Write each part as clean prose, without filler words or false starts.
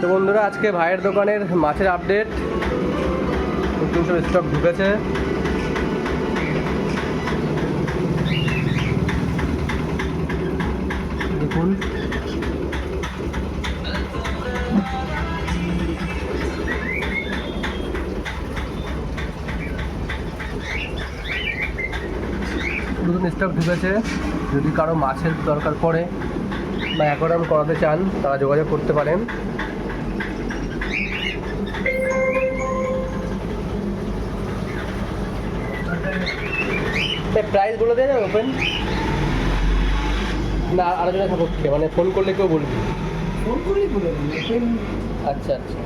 তো বন্ধুরা, আজকে ভাইয়ের দোকানের মাছের আপডেট। নতুন সব স্টক ঢুকেছে। দেখুন, নতুন স্টক ঢুকেছে। যদি কারো মাছের দরকার পড়ে বা অ্যাকোয়ারিয়াম করাতে চান, তারা যোগাযোগ করতে পারেন। প্রাইস বলে দেওয়া যাবে ওপেন না আলোচনা সাপেক্ষে, মানে ফোন করলে কেউ বলবি? ফোন করলেই বলে দেবেন। আচ্ছা আচ্ছা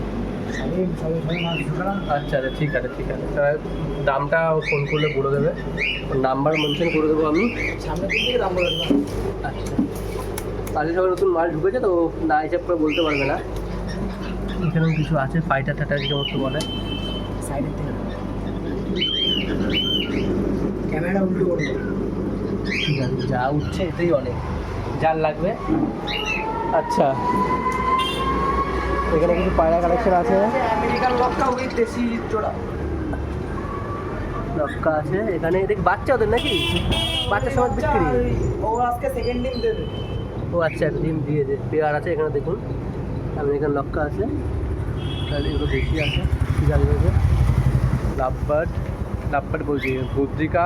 আচ্ছা আচ্ছা, ঠিক আছে ঠিক আছে। দামটা ফোন করলে বলে দেবে, নাম্বার মেনশন করে দেবো আমি। সামনের দিক থেকে দাম বলে দেবেন। আচ্ছা, আজকে সবাই নতুন মাল ঢুকেছে তো না হিসাব করে বলতে পারবে না। এখানেও কিছু আছে, ফাইটার টাটার কিছু মতো বলে। সাইডের থেকে ক্যামেরা উল্টো করবো। ঠিক আছে, যা উঠছে এতেই অনেক, যার লাগবে। আচ্ছা, এখানে কিছু পায়রা কালেকশন আছে। আমেরিকান লক্কা উইথ দেশি জোড়া লক্কা আছে এখানে। দেখ, বাচ্চা ওদের নাকি? বাচ্চার সময় বিক্রি? ও আজকে সেকেন্ড ডিম দেবে। ও আচ্ছা, একটা ডিম দিয়েছে। পেয়ার আছে এখানে, দেখুন আমেরিকান লক্কা আছে, তাহলে এগুলো বেশি আছে। ঠিক আছে, লাভবার্ড, লাভবার্ড বলছি, বদ্রিকা,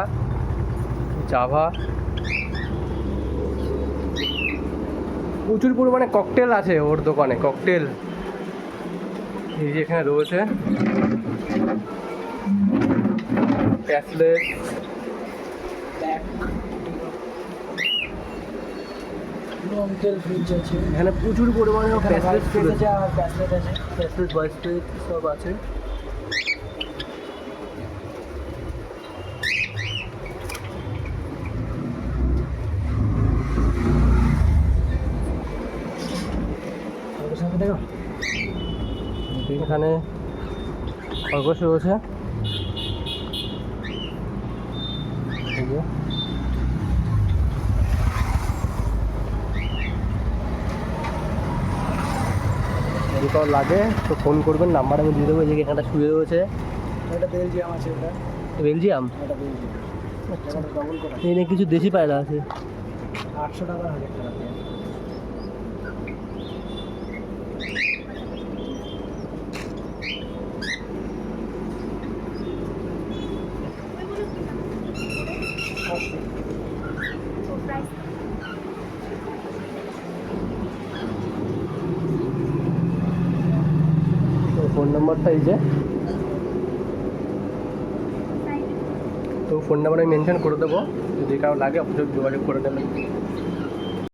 জাভা, প্রচুর পরিমাণে ককটেল আছে ওর দোকানে। ককটেল এই যে এখানে রয়েছে, ক্যাসলেট, লংটেল ফ্রিজ আছে। এখানে প্রচুর পরিমাণে প্যাসলেট আছে আর ব্যাসলেট আছে। প্যাসলেট বয়েসলেট সব আছে। দেখো এখানে খরগোশ রয়েছে। এই যে যদি কারো লাগে তো ফোন করবেন, নাম্বার আমি দিয়ে দেবো। এই যে এখানটা শুয়ে রয়েছে, এটা বেলজিয়াম আছে। এটা বেলজিয়াম। এটা বেলজিয়াম। আচ্ছা, ডবল করা এখানে কিছু দেশি পায়রা আছে। 800 টাকা 1000 টাকা দিয়ে। তো ফোন নাম্বারটা এই যে, তো ফোন নাম্বার আমি মেনশন করে দেবো। যদি কারো লাগে অবশ্যই যোগাযোগ করে নেবেন।